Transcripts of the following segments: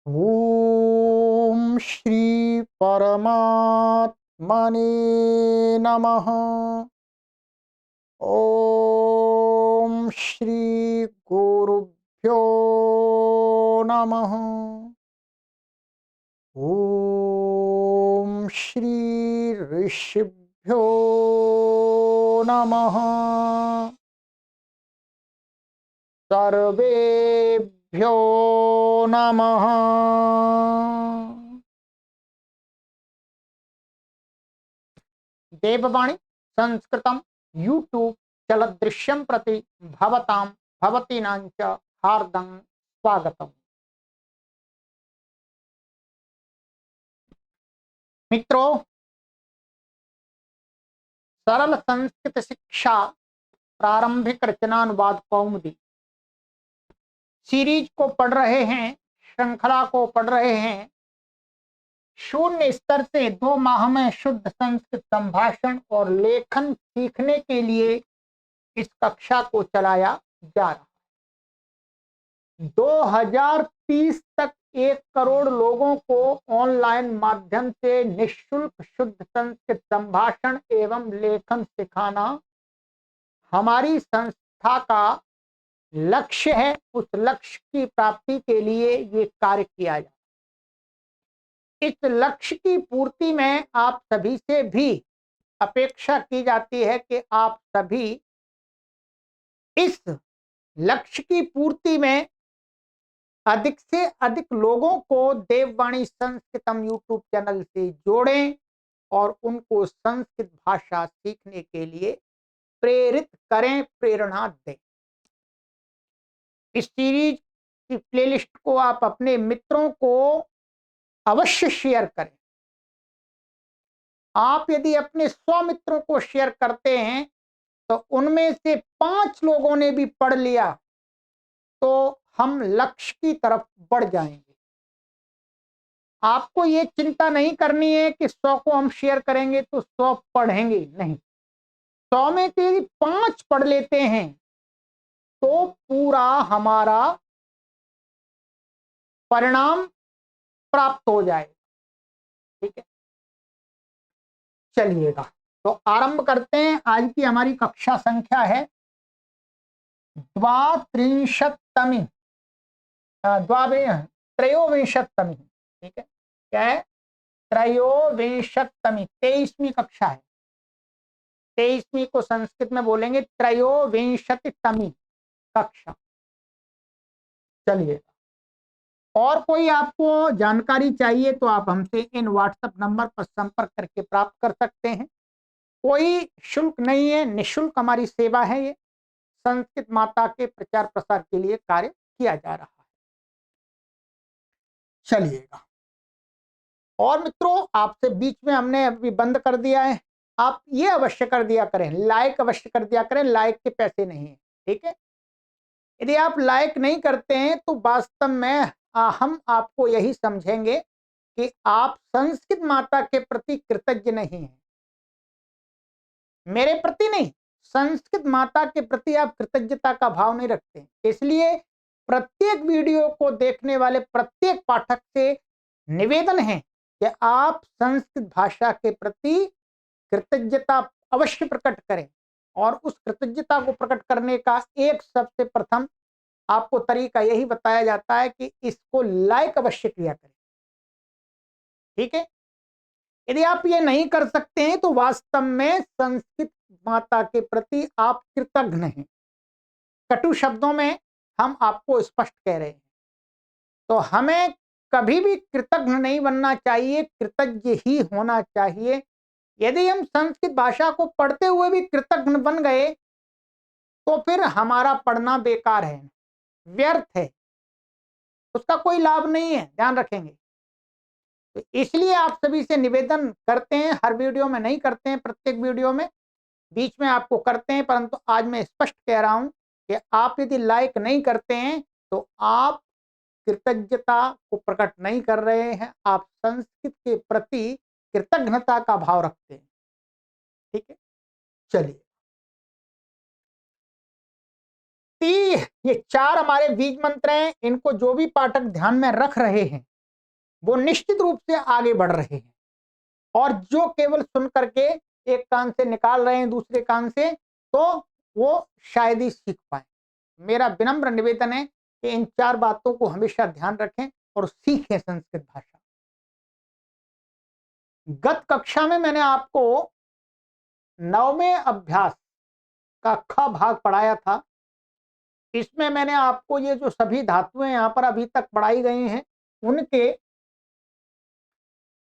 ओम श्री परमात्मने नमः। ओम श्री गुरुभ्यो नमः। ओम श्री ऋषिभ्यो नमः। सर्वेभ्यो नमः। देववाणी संस्कृतम यूट्यूब चलदृश्यम प्रति भवतां भवतीनां च हार्दं स्वागतम। मित्रों, सरल संस्कृत शिक्षा प्रारंभिक रचनानुवाद कौमुदी सीरीज को पढ़ रहे हैं, श्रृंखला को पढ़ रहे हैं। शून्य स्तर से 2 माह में शुद्ध संस्कृत संभाषण और लेखन सीखने के लिए इस कक्षा को चलाया जा रहा है। 2030 तक 1 करोड़ लोगों को ऑनलाइन माध्यम से निःशुल्क शुद्ध संस्कृत संभाषण एवं लेखन सिखाना हमारी संस्था का लक्ष्य है। उस लक्ष्य की प्राप्ति के लिए ये कार्य किया जाए। इस लक्ष्य की पूर्ति में आप सभी से भी अपेक्षा की जाती है कि आप सभी इस लक्ष्य की पूर्ति में अधिक से अधिक लोगों को देववाणी संस्कृतम यूट्यूब चैनल से जोड़ें और उनको संस्कृत भाषा सीखने के लिए प्रेरित करें, प्रेरणा दें। इस सीरीज की प्लेलिस्ट को आप अपने मित्रों को अवश्य शेयर करें। आप यदि अपने 100 मित्रों को शेयर करते हैं तो उनमें से 5 लोगों ने भी पढ़ लिया तो हम लक्ष्य की तरफ बढ़ जाएंगे। आपको ये चिंता नहीं करनी है कि 100 को हम शेयर करेंगे तो 100 पढ़ेंगे, नहीं। 100 में से यदि 5 पढ़ लेते हैं तो पूरा हमारा परिणाम प्राप्त हो जाएगा। ठीक है, चलिएगा तो आरंभ करते हैं। आज की हमारी कक्षा संख्या है द्वात्रिंशत्तमी, त्रयोविंशत्तमी। ठीक है, क्या है? त्रयोविंशत्तमी, 23वीं कक्षा है। 23वीं को संस्कृत में बोलेंगे त्रयोविंशतितमी कक्षा। चलिए, और कोई आपको जानकारी चाहिए तो आप हमसे इन व्हाट्सएप नंबर पर संपर्क करके प्राप्त कर सकते हैं। कोई शुल्क नहीं है, निःशुल्क हमारी सेवा है। ये संस्कृत माता के प्रचार प्रसार के लिए कार्य किया जा रहा है। चलिएगा, और मित्रों, आपसे बीच में हमने अभी बंद कर दिया है। आप ये अवश्य कर दिया करें, लाइक अवश्य कर दिया करें। लाइक के पैसे नहीं है, ठीक है। यदि आप लाइक नहीं करते हैं तो वास्तव में हम आपको यही समझेंगे कि आप संस्कृत माता के प्रति कृतज्ञ नहीं हैं। मेरे प्रति नहीं, संस्कृत माता के प्रति आप कृतज्ञता का भाव नहीं रखते। इसलिए प्रत्येक वीडियो को देखने वाले प्रत्येक पाठक से निवेदन है कि आप संस्कृत भाषा के प्रति कृतज्ञता अवश्य प्रकट करें। और उस कृतज्ञता को प्रकट करने का एक सबसे प्रथम आपको तरीका यही बताया जाता है कि इसको लाइक अवश्य किया करें। ठीक है, यदि आप ये नहीं कर सकते हैं तो वास्तव में संस्कृत माता के प्रति आप कृतज्ञ हैं। कटु शब्दों में हम आपको स्पष्ट कह रहे हैं। तो हमें कभी भी कृतज्ञ नहीं बनना चाहिए, कृतज्ञ ही होना चाहिए। यदि हम संस्कृत भाषा को पढ़ते हुए भी कृतज्ञ बन गए तो फिर हमारा पढ़ना बेकार है, व्यर्थ है, उसका कोई लाभ नहीं है। ध्यान रखेंगे। तो इसलिए आप सभी से निवेदन करते हैं, हर वीडियो में नहीं करते हैं, प्रत्येक वीडियो में बीच में आपको करते हैं, परंतु आज मैं स्पष्ट कह रहा हूं कि आप यदि लाइक नहीं करते हैं तो आप कृतज्ञता को प्रकट नहीं कर रहे हैं, आप संस्कृत के प्रति कृतज्ञता का भाव रखते हैं। ठीक है, चलिए, ये 4 हमारे बीज मंत्र हैं। इनको जो भी पाठक ध्यान में रख रहे हैं वो निश्चित रूप से आगे बढ़ रहे हैं, और जो केवल सुन करके एक कान से निकाल रहे हैं दूसरे कान से, तो वो शायद ही सीख पाए। मेरा विनम्र निवेदन है कि इन 4 बातों को हमेशा ध्यान रखें और सीखें संस्कृत भाषा। गत कक्षा में मैंने आपको 9वें अभ्यास का ख भाग पढ़ाया था। इसमें मैंने आपको ये जो सभी धातुएं यहां पर अभी तक पढ़ाई गई हैं, उनके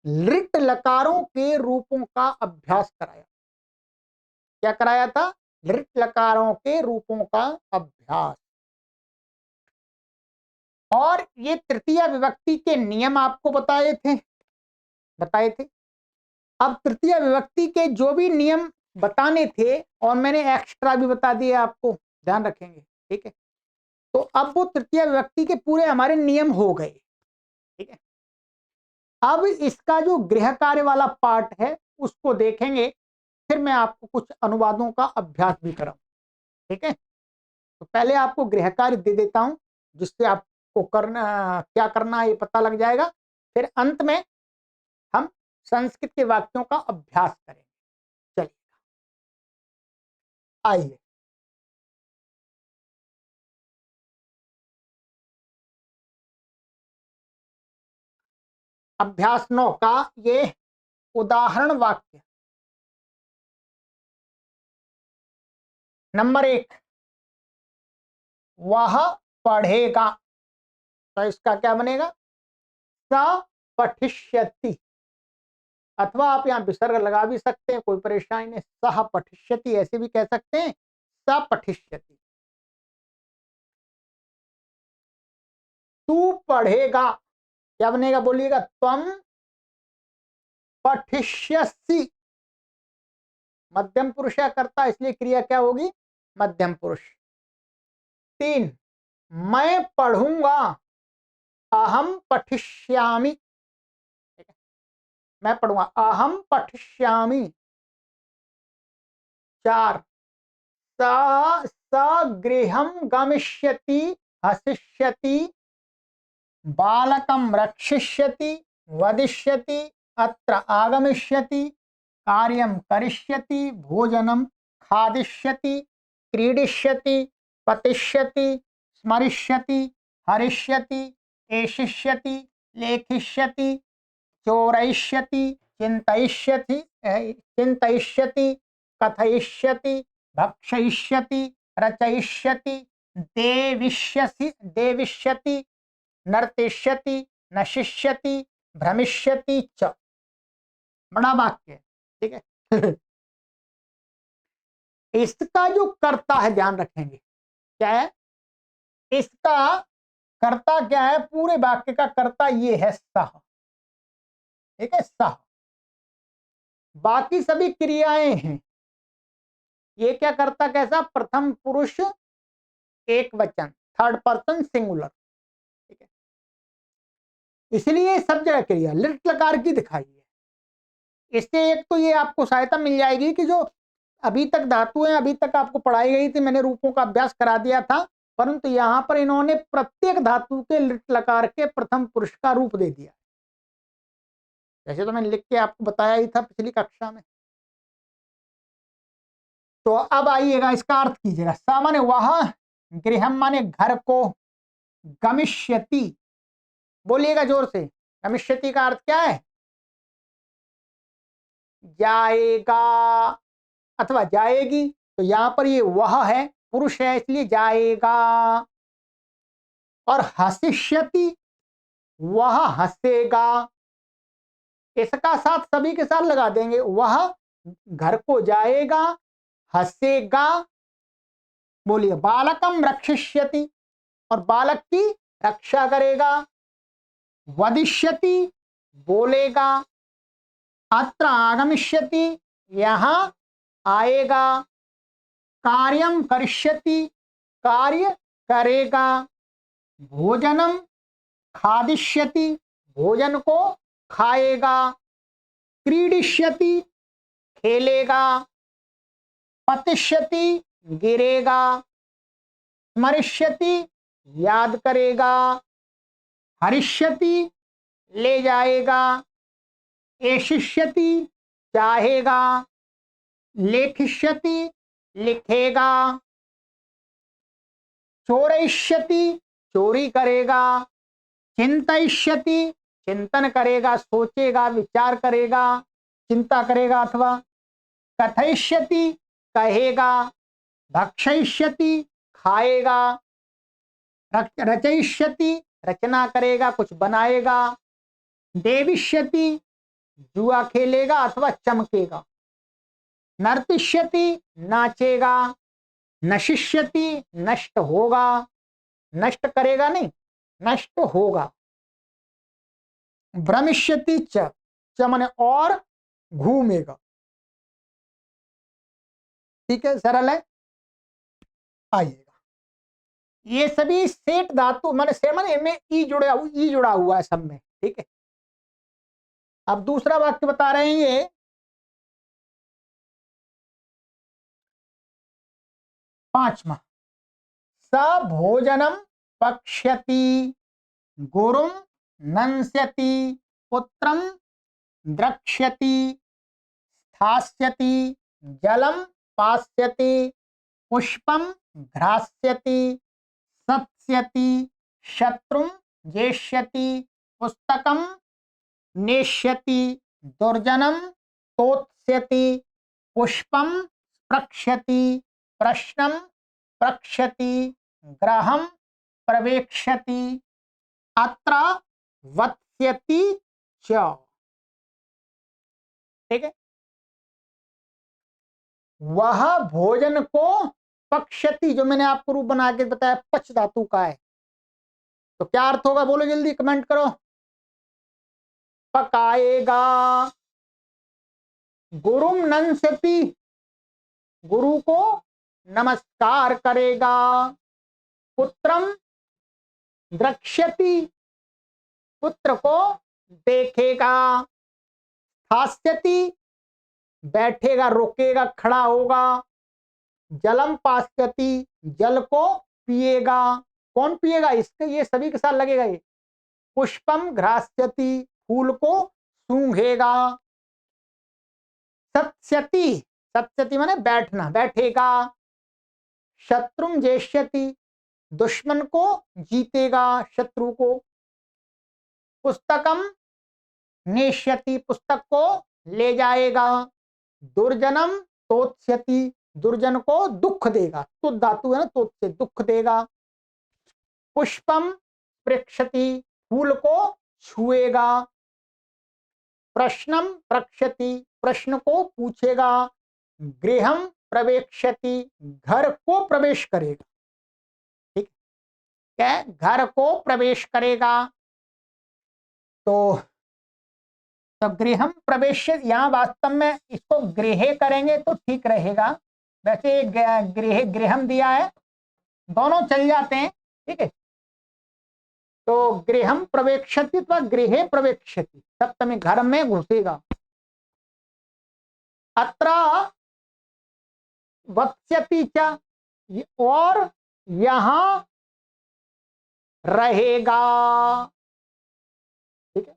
लिट लकारों के रूपों का अभ्यास कराया। क्या कराया था? लिट लकारों के रूपों का अभ्यास। और ये तृतीय विभक्ति के नियम आपको बताए थे। अब तृतीय विभक्ति के जो भी नियम बताने थे, और मैंने एक्स्ट्रा भी बता दिए आपको, ध्यान रखेंगे, ठीक है। तो अब वो तृतीय विभक्ति के पूरे हमारे नियम हो गए, ठीक है। अब इसका जो गृह कार्य वाला पार्ट है उसको देखेंगे, फिर मैं आपको कुछ अनुवादों का अभ्यास भी कराऊं, ठीक है। तो पहले आपको गृह कार्य दे देता हूं, जिससे आपको क्या करना है ये पता लग जाएगा। फिर अंत में हम संस्कृत के वाक्यों का अभ्यास करेंगे। चलिए आइए। अभ्यास 9 का ये उदाहरण वाक्य। नंबर 1, वह पढ़ेगा। तो इसका क्या बनेगा? स पठिष्यति, अथवा आप यहां विसर्ग लगा भी सकते हैं, कोई परेशानी नहीं। सह पठिष्यति ऐसे भी कह सकते हैं, स पठिष्यति। तू पढ़ेगा, क्या बनेगा? बोलिएगा, त्वम पठिष्यसि। मध्यम पुरुष या कर्ता, इसलिए क्रिया क्या होगी? मध्यम पुरुष। 3, मैं पढ़ूंगा। अहम पठिष्यामि, मैं पढ़ूंगा, अहम पठिष्यामि। 4, स गृहं गमिष्यति, हसिष्यति, बालकं रक्षिष्यति, वदिष्यति, अत्र आगमिष्यति, कार्यं करिष्यति, भोजनं खादिष्यति, क्रीडिष्यति, पतिष्यति, स्मरिष्यति, हरिष्यति, एषिष्यति, लेखिष्यति, चोरयिष्यति, चिन्तयिष्यति, कथयिष्यति, भक्षयिष्यति, रचयिष्यति, देविष्यति, नर्तिष्यति, नशिष्यति, भ्रमिष्यति च। बड़ा वाक्य, ठीक है। इसका जो कर्ता है, ध्यान रखेंगे, क्या है इसका कर्ता? क्या है? पूरे वाक्य का कर्ता ये है सह, ठीक है, सह। बाकी सभी क्रियाएं हैं। ये क्या करता? कैसा? प्रथम पुरुष एक वचन, थर्ड पर्सन सिंगुलर, ठीक है। इसलिए सब जगह क्रिया लिट लकार की दिखाई है। इससे एक तो ये आपको सहायता मिल जाएगी कि जो अभी तक धातुएं अभी तक आपको पढ़ाई गई थी, मैंने रूपों का अभ्यास करा दिया था, परंतु यहां पर इन्होंने प्रत्येक धातु के लिट लकार के प्रथम पुरुष का रूप दे दिया, जैसे तो मैंने लिख के आपको बताया ही था पिछली कक्षा में। तो अब आइएगा, इसका अर्थ कीजिएगा। सामान्य वह, गृहम माने घर को, गमिष्यति, बोलिएगा जोर से, गमिष्यति का अर्थ क्या है? जाएगा अथवा जाएगी। तो यहां पर ये वह है, पुरुष है, इसलिए जाएगा। और हसिष्यति, वह हंसेगा। इसका साथ सभी के साथ लगा देंगे, वह घर को जाएगा, हंसेगा। बोलिए, बालकम रक्षिष्यति, और बालक की रक्षा करेगा। वदिष्यति, बोलेगा। अत्र आगमिष्यति, यहां आएगा। कार्यम करिष्यति, कार्य करेगा। भोजनम खादिष्यति, भोजन को खाएगा। क्रीडिष्यति, खेलेगा। पतिष्यति, गिरेगा। स्मरिष्यति, याद करेगा। हरिष्यति, ले जाएगा। एशिष्यति चाहेगा। लेखिष्यति लिखेगा। चोरयिष्यति चोरी करेगा। चिंतयिष्यति चिंतन करेगा, सोचेगा, विचार करेगा, चिंता करेगा। अथवा कथयिष्यति कहेगा। भक्षयिष्यति खाएगा। रचयिष्यति रचना करेगा, कुछ बनाएगा। देविष्यति जुआ खेलेगा अथवा चमकेगा। नर्तिष्यति नाचेगा। नशिष्यति नष्ट होगा, नष्ट करेगा नहीं, नष्ट होगा। भ्रमिष्यति च माने और घूमेगा। ठीक है, सरल है। आइएगा, ये सभी सेठ धातु माने से माने इनमें ई जुड़ा हुआ है सब में। ठीक है, अब दूसरा वाक्य बता रहे हैं ये। पांचवा, स भोजनम पक्ष्यति गुरुम नंस्यति पुत्रम द्रक्ष्यति स्थास्यति जलम पास्यति पुष्पम घ्रास्यति सत्स्यति शत्रुम जेष्यति पुस्तकम नेष्यति दुर्जनम तोत्स्यति पुष्पम प्रक्ष्यति प्रश्नम प्रक्ष्यति ग्रहम प्रवेक्ष्यति अत्र वत्स्यति च। ठीक है, वह भोजन को पक्ष्यति, जो मैंने आपको रूप बना के बताया पच धातु का है, तो क्या अर्थ होगा बोलो जल्दी कमेंट करो। पकाएगा। गुरुम नंस्यति गुरु को नमस्कार करेगा। पुत्रम द्रक्ष्यति पुत्र को देखेगा। हास्यति बैठेगा, रुकेगा, खड़ा होगा। जलम पास्यति जल को पिएगा। कौन पिएगा? इसके ये सभी के साथ लगेगा ये। पुष्पम घ्रास्यति फूल को सूंघेगा। सत्स्यति सत्स्यति माने बैठना, बैठेगा। शत्रुम जेष्यति दुश्मन को जीतेगा, शत्रु को। पुस्तकम नेष्यति पुस्तक को ले जाएगा। दुर्जनम तोत्स्यति दुर्जन को दुख देगा, तो धातु है ना, तोत से दुख देगा। पुष्पम प्रेक्षति फूल को छुएगा। प्रश्नम प्रक्षति प्रश्न को पूछेगा। गृहम प्रवेक्ष्यति घर को प्रवेश करेगा। ठीक है, घर को प्रवेश करेगा। तो गृहम प्रवेश, यहाँ वास्तव में इसको गृहे करेंगे तो ठीक रहेगा। वैसे गृह गृहम दिया है, दोनों चल जाते हैं। ठीक है, तो गृहम प्रवेक्ष्यति अथवा गृहे प्रवेक्ष्यति, सप्तमी घर में घुसेगा। अत्र वत्स्यति च और यहां रहेगा। ठीक है,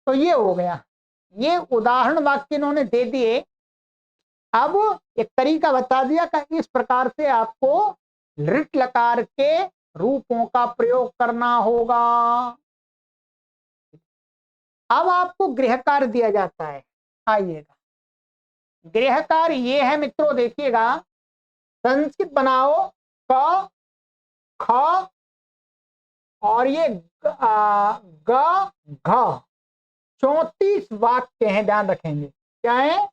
तो ये हो गया। ये उदाहरण वाक्य इन्होंने दे दिए। अब एक तरीका बता दिया कि इस प्रकार से आपको लृट लकार के रूपों का प्रयोग करना होगा। अब आपको गृह कार्य दिया जाता है। आइएगा, गृह कार्य ये है मित्रों, देखिएगा। संस्कृत बनाओ क ख और ये ग घ, 34 वाक्य हैं, ध्यान रखेंगे। क्या है?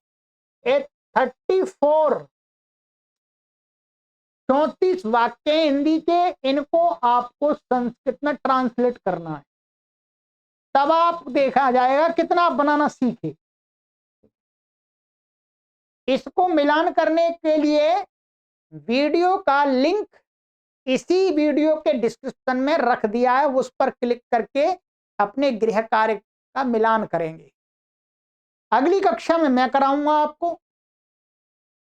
34 वाक्य हिंदी के, इनको आपको संस्कृत में ट्रांसलेट करना है, तब आप देखा जाएगा कितना आप बनाना सीखे। इसको मिलान करने के लिए वीडियो का लिंक इसी वीडियो के डिस्क्रिप्शन में रख दिया है, उस पर क्लिक करके अपने गृह कार्य का मिलान करेंगे। अगली कक्षा में मैं कराऊंगा आपको,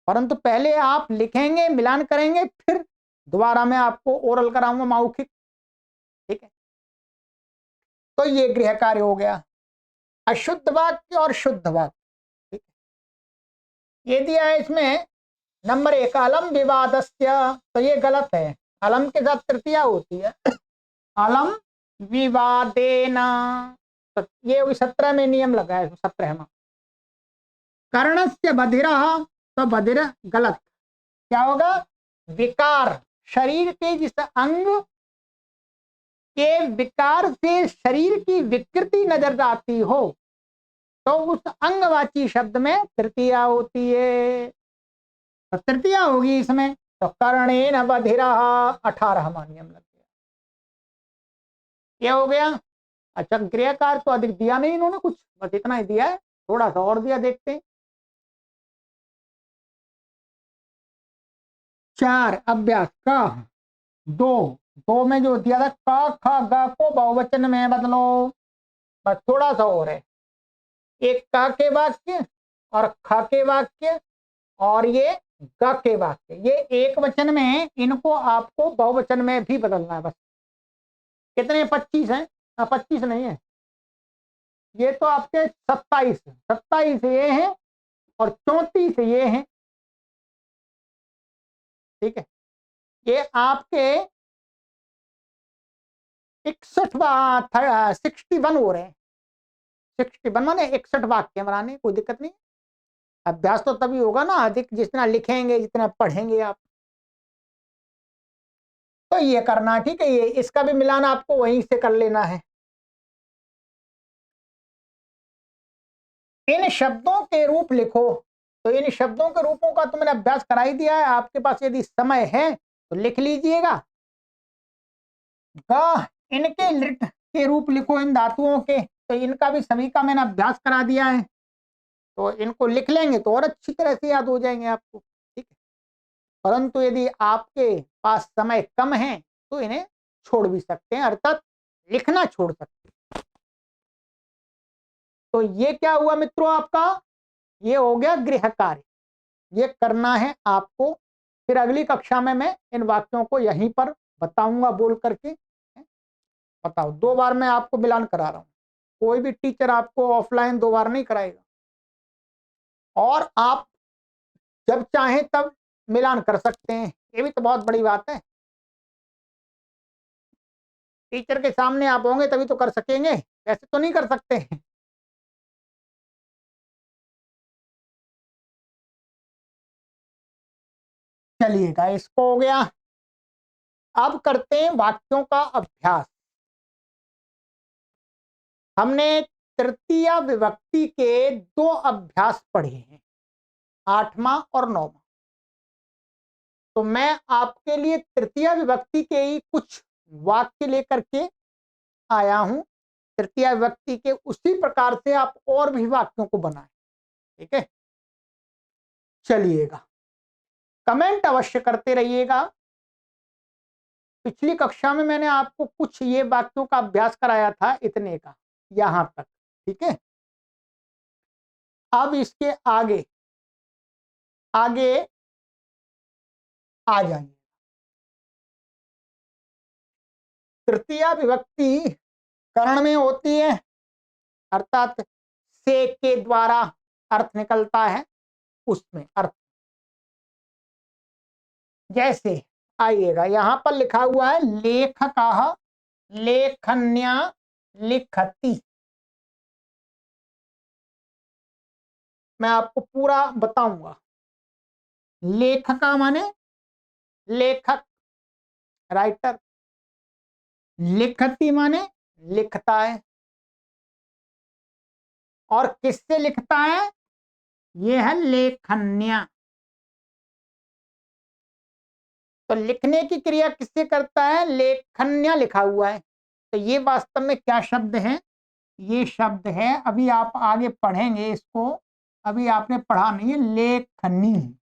परंतु पहले आप लिखेंगे, मिलान करेंगे, फिर दोबारा मैं आपको ओरल कराऊंगा, मौखिक। ठीक है। तो ये गृह कार्य हो गया। अशुद्ध वाक्य और शुद्ध वाक्य, ये दिया है इसमें नंबर 1 अलम विवादस्य, तो ये गलत है। अलम के साथ तृतीया होती है, अलम विवादेना, तो ये 17 में नियम लगा है, 17वां। कर्णस्य बधिरा, तो बधिर गलत, क्या होगा? विकार, शरीर के जिस अंग के विकार से शरीर की विकृति नजर आती हो, तो उस अंगवाची शब्द में तृतीया होती है, तो तृतीया होगी इसमें। तो कर्णेन बधिरा, 18वां नियम लग गया। ये हो गया। अच्छा, गृहकार तो अधिक दिया नहीं इन्होंने कुछ, बस इतना ही दिया है, थोड़ा सा और दिया, देखते हैं। 4 अभ्यास का 2 में जो दिया था का खा गा को बहुवचन में बदलो, बस थोड़ा सा और है। एक का के वाक्य और खा के वाक्य और ये ग के वाक्य, ये एक वचन में, इनको आपको बहुवचन में भी बदलना है। बस कितने? 25 है, 25 नहीं है, ये तो आपके 27 ये हैं और 34 ये हैं, ठीक है। ये आपके 61 हो रहे हैं, 61 माने 61 वाक्य बनाने, कोई दिक्कत नहीं। अभ्यास तो तभी होगा ना, अधिक जितना लिखेंगे, जितना पढ़ेंगे आप, तो ये करना, ठीक है। ये इसका भी मिलान आपको वहीं से कर लेना है। इन शब्दों के रूप लिखो, तो इन शब्दों के रूपों का तो मैंने अभ्यास करा ही दिया है, आपके पास यदि समय है तो लिख लीजिएगा। ग इनके लिट के रूप लिखो, इन धातुओं के, तो इनका भी सभी का मैंने अभ्यास करा दिया है, तो इनको लिख लेंगे तो और अच्छी तरह से याद हो जाएंगे आपको, ठीक है। परंतु यदि आपके पास समय कम है तो इन्हें छोड़ भी सकते हैं, अर्थात लिखना छोड़ सकते हैं। तो ये क्या हुआ मित्रों आपका? ये हो गया गृह कार्य, ये करना है आपको। फिर अगली कक्षा में मैं इन वाक्यों को यहीं पर बताऊंगा बोल करके। बताओ, 2 बार मैं आपको मिलान करा रहा हूं, कोई भी टीचर आपको ऑफलाइन 2 बार नहीं कराएगा, और आप जब चाहें तब मिलान कर सकते हैं, ये भी तो बहुत बड़ी बात है। टीचर के सामने आप होंगे तभी तो कर सकेंगे, ऐसे तो नहीं कर सकते। चलिएगा, इसको हो गया। अब करते हैं वाक्यों का अभ्यास। हमने तृतीय विभक्ति के 2 अभ्यास पढ़े हैं, 8वां और 9वां। तो मैं आपके लिए तृतीय विभक्ति के ही कुछ वाक्य लेकर के आया हूं। तृतीय विभक्ति के उसी प्रकार से आप और भी वाक्यों को बनाएं, ठीक है। चलिएगा, कमेंट अवश्य करते रहिएगा। पिछली कक्षा में मैंने आपको कुछ ये वाक्यों का अभ्यास कराया था, इतने का, यहां तक, ठीक है। अब इसके आगे आगे आ जाइए। तृतीय विभक्ति कर्ण में होती है, अर्थात से के द्वारा अर्थ निकलता है, उसमें अर्थ। जैसे आइएगा, यहां पर लिखा हुआ है लेखकः लेखन्या लिखति। मैं आपको पूरा बताऊंगा। लेखका माने लेखक, राइटर। लिखति माने लिखता है, और किससे लिखता है? ये है लेखन्या। तो लिखने की क्रिया किससे करता है? लेखन्या लिखा हुआ है, तो ये वास्तव में क्या शब्द है? ये शब्द है, अभी आप आगे पढ़ेंगे इसको, अभी आपने पढ़ा नहीं है, लेखनी।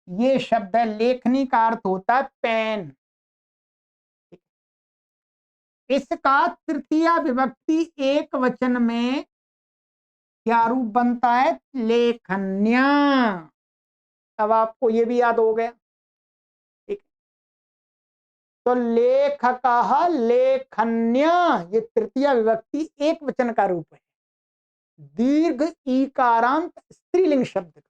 ये शब्द है, लेखनी का अर्थ होता है पेन। इसका तृतीय विभक्ति एक वचन में क्या रूप बनता है? लेखन्या। अब आपको ये भी याद हो गया, ठीक। तो लेखकः लेखन्य, ये तृतीया विभक्ति एक वचन का रूप है, दीर्घ ईकारांत स्त्रीलिंग शब्द का।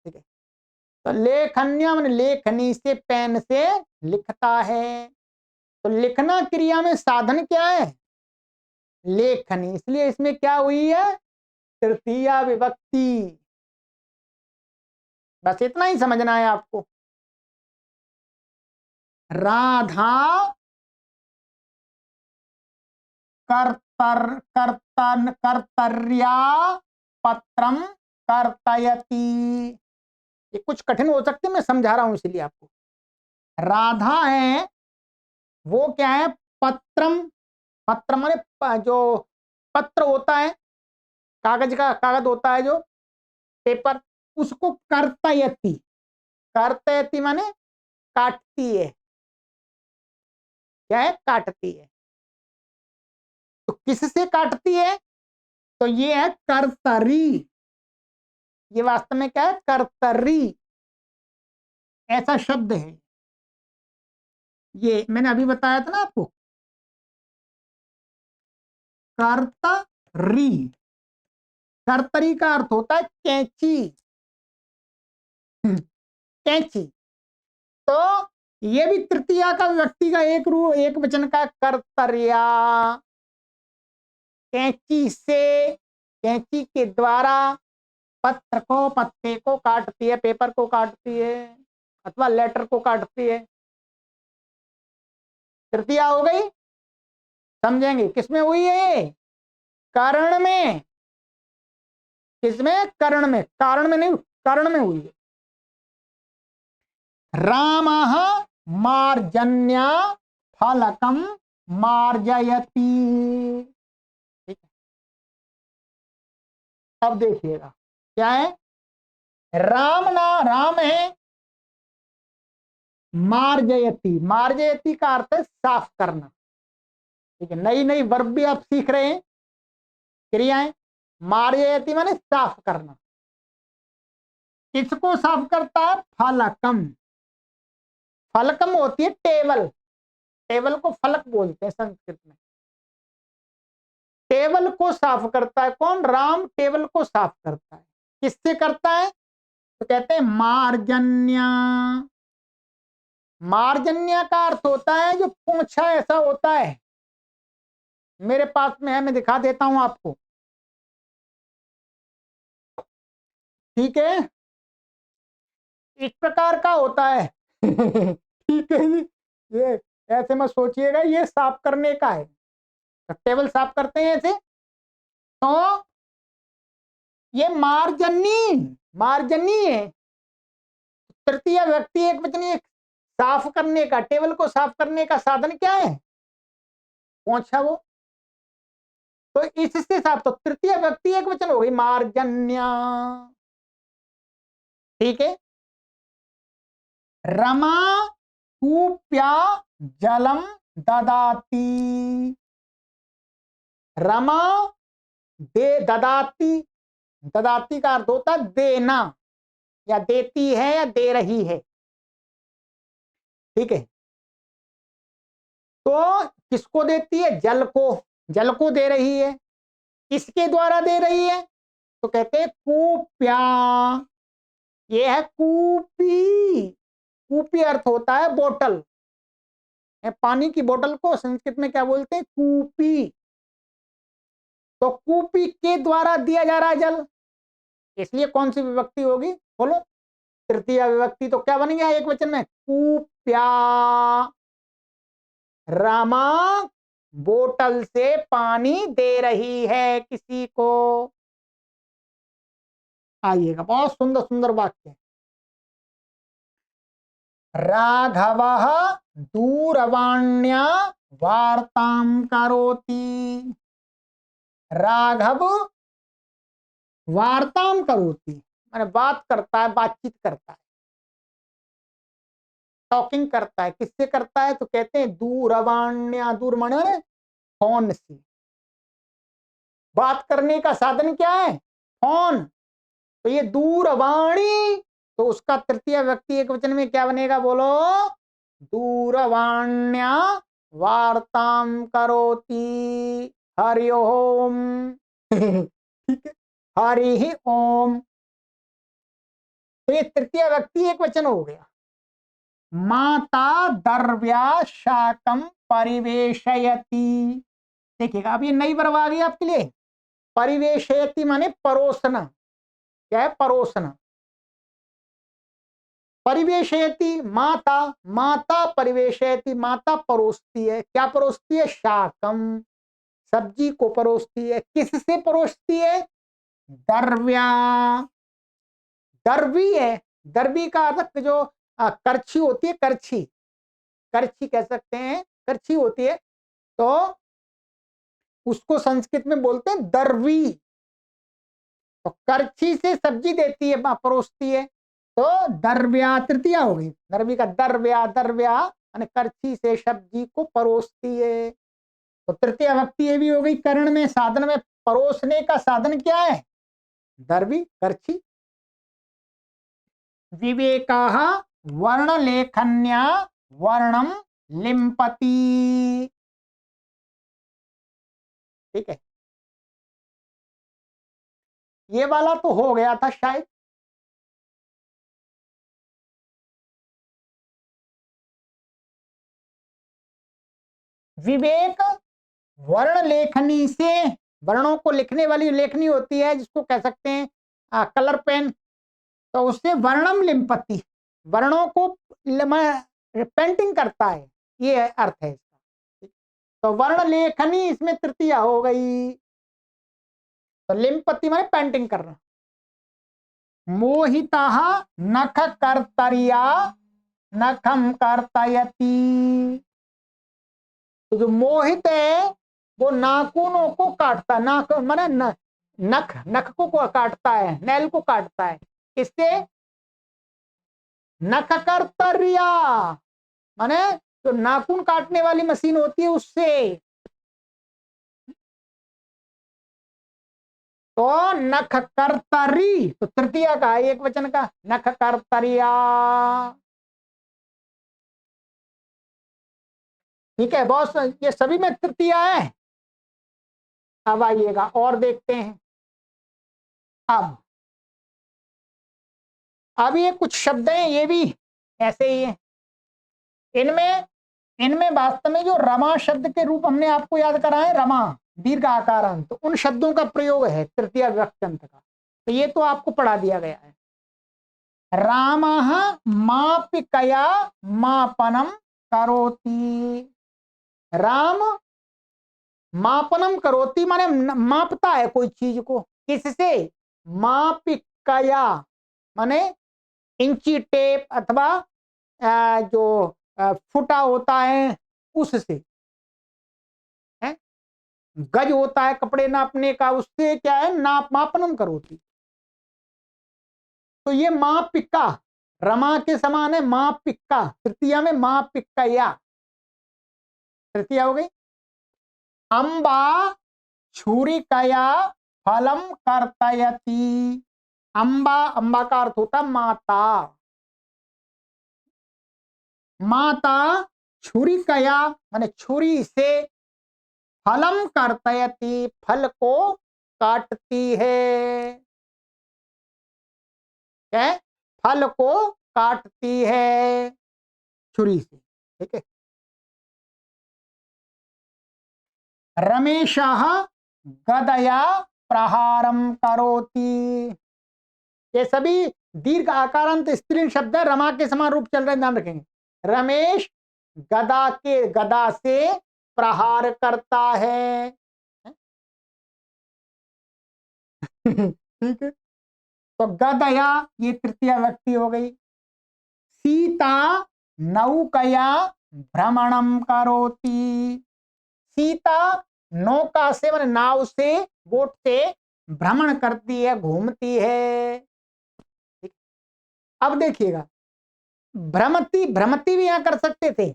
ठीक है, तो लेखन्य माने लेखनी से, पेन से लिखता है। तो लिखना क्रिया में साधन क्या है? लेखनी, इसलिए इसमें क्या हुई है? तृतीया विभक्ति। बस इतना ही समझना है आपको। राधा कर्तर्या पत्रम कर्तयति। ये कुछ कठिन हो सकते, मैं समझा रहा हूं इसलिए आपको। राधा है, वो क्या है? पत्रम, पत्र माने जो पत्र होता है, कागज का, कागज होता है जो पेपर, उसको कर्तयति। कर्तयति माने काटती है। क्या है? काटती है। तो किससे काटती है? तो ये है कर्तरी। ये वास्तव में क्या है? कर्तरी ऐसा शब्द है। ये मैंने अभी बताया था ना आपको, कर्तरी। कर्तरी का अर्थ होता है कैंची। कैंची। तो ये भी तृतीया का व्यक्ति का एक रूप, एक वचन का कर्तर्या। कैंची से, कैंची के द्वारा पत्र को, पत्ते को काटती है, पेपर को काटती है, अथवा लेटर को काटती है। तृतीया हो गई। समझेंगे किसमें हुई है ये? कर्ण में। किसमें? कर्ण में, कारण में नहीं, कर्ण में हुई है। रामः मार्जन्या फलकम मार्जयति। ठीक है, अब देखिएगा क्या है। राम ना, राम है, मार्जयति, मार्जयति का अर्थ है साफ करना। ठीक है, नई नई वर्ब भी आप सीख रहे हैं, क्रियाएं। मार्जयति माने साफ करना। किसको साफ करता है? फलकम। फलकम होती है टेबल, टेबल को फलक बोलते हैं संस्कृत में। टेबल को साफ करता है कौन? राम टेबल को साफ करता है। किससे करता है? तो कहते हैं मार्जन्या। मार्जन्या का अर्थ होता है जो पोंछा ऐसा होता है। मेरे पास में है, मैं दिखा देता हूं आपको। ठीक है, इस प्रकार का होता है। ठीक है जी, ये ऐसे मत सोचिएगा ये साफ करने का है। तो टेबल साफ करते हैं ऐसे। तो ये मार्जनी, मार्जनी है। तृतीय व्यक्ति एक वचनी, साफ करने का, टेबल को साफ करने का साधन क्या है? पोंछा वो। तो इससे साफ, तो तृतीय व्यक्ति एक वचन हो गई मार्जन्या। ठीक है, रमा कूप्या जलम ददाती। रमा दे, ददाती, ददाती का अर्थ होता है देना, या देती है, या दे रही है। ठीक है, तो किसको देती है? जल को, जल को दे रही है। किसके द्वारा दे रही है? तो कहते हैं कूप्या। ये है कूपी। कूपी अर्थ होता है बोतल। पानी की बोतल को संस्कृत में क्या बोलते हैं? कूपी। तो कूपी के द्वारा दिया जा रहा है जल, इसलिए कौन सी विभक्ति होगी? बोलो। तृतीय विभक्ति। तो क्या बन गया एक वचन में? कूप्या। रमा बोतल से पानी दे रही है किसी को। आइएगा, बहुत सुंदर सुंदर वाक्य। राघवः दूरवाण्या वार्तां करोति। राघव वार्तां करोति माने बात करता है, बातचीत करता है, टॉकिंग करता है। किससे करता है? तो कहते हैं दूरवाण्या, दूर माने फोन से। बात करने का साधन क्या है? फोन। तो ये दूरवाणी तो उसका तृतीय व्यक्ति एक वचन में क्या बनेगा, बोलो। दूरवाण्या वार्ताम करोति हरि ओम। ठीक है, हरि ओम। तो ये तृतीय व्यक्ति एक वचन हो गया। माता द्रव्या शाकम परिवेशयति। देखिएगा, अब ये नई वर्ब आ गई आपके लिए। परिवेशयति माने परोसना। क्या है, परोसना। परिवेशयति माता, माता परिवेशयति, माता परोसती है। क्या परोसती है, शाकम, सब्जी को परोसती है। किससे परोसती है, द्रव्या। दर्वी है, दर्वी का अर्थ जो करछी होती है, करछी, करछी कह सकते हैं, करछी होती है, तो उसको संस्कृत में बोलते हैं दर्वी। तो करछी से सब्जी देती है, परोसती है, तो दर्व्या तृतीया हो गई। दर्वी का दर्व्या, दर्व्या माने करछी से सब्जी को परोसती है। तो तृतीय विभक्ति ये भी हो गई। करण में, साधन में, परोसने का साधन क्या है, दर्वी, करछी। विवेकाः वर्णलेखन्या वर्णम लिम्पति। ठीक है, ये वाला तो हो गया था शायद। विवेक वर्ण लेखनी से, वर्णों को लिखने वाली लेखनी होती है, जिसको कह सकते हैं कलर पेन, तो उससे वर्णम लिम्पति, वर्णों को पेंटिंग करता है, ये अर्थ है इसका। तो वर्ण लेखनी इसमें तृतीया हो गई। तो लिम्पति माने पेंटिंग करना। मोहितः नख कर्तर्या नखम कर्तयति। तो जो मोहित है वो नाखूनों को काटता, नाक माने नख, नख को काटता है, नैल को काटता है। इससे नख कर्तर्या माने जो नाखून काटने वाली मशीन होती है उससे। तो नख कर्तरी, तो तृतीया का एक वचन का, नख कर्तरिया। ठीक है बॉस, ये सभी में तृतीया है। अब आइएगा और देखते हैं। अब ये कुछ शब्द हैं, ये भी ऐसे ही है। इनमें इनमें वास्तव में जो रमा शब्द के रूप हमने आपको याद करा है, रमा दीर्घ आकारांत, तो उन शब्दों का प्रयोग है तृतीय विभक्त्यंत का। तो ये तो आपको पढ़ा दिया गया है। रामः मापिकया मापनम करोति। राम मापनम करोति माने मापता है कोई चीज को। किससे, मापिकया माने इंची टेप अथवा जो फुटा होता है उससे, है गज होता है कपड़े नापने का, उससे क्या है, नाप, मापनम करोति। तो ये मापिका रमा के समान है, मापिका तृतीया में, मापिकया तृतीया हो गई। अंबा छुरिकया फलम कर्तयति। अंबा, अंबा का अर्थ होता माता। माता छुरिकया माने छुरी से, फलम कर्तयति फल को काटती है। क्या, फल को काटती है छुरी से। ठीक है। रमेशः गदया प्रहारम करोति। ये सभी दीर्घ आकारांत स्त्रीलिंग शब्द है, रमा के समान रूप चल रहे हैं, ध्यान रखेंगे। रमेश गदा से प्रहार करता है। ठीक है, तो गदया ये तृतीय व्यक्ति हो गई। सीता नौकया भ्रमणम करोति। सीता नौका से माने नाव से, बोट से भ्रमण करती है, घूमती है। अब देखिएगा, भ्रमति, भ्रमति भी यहां कर सकते थे,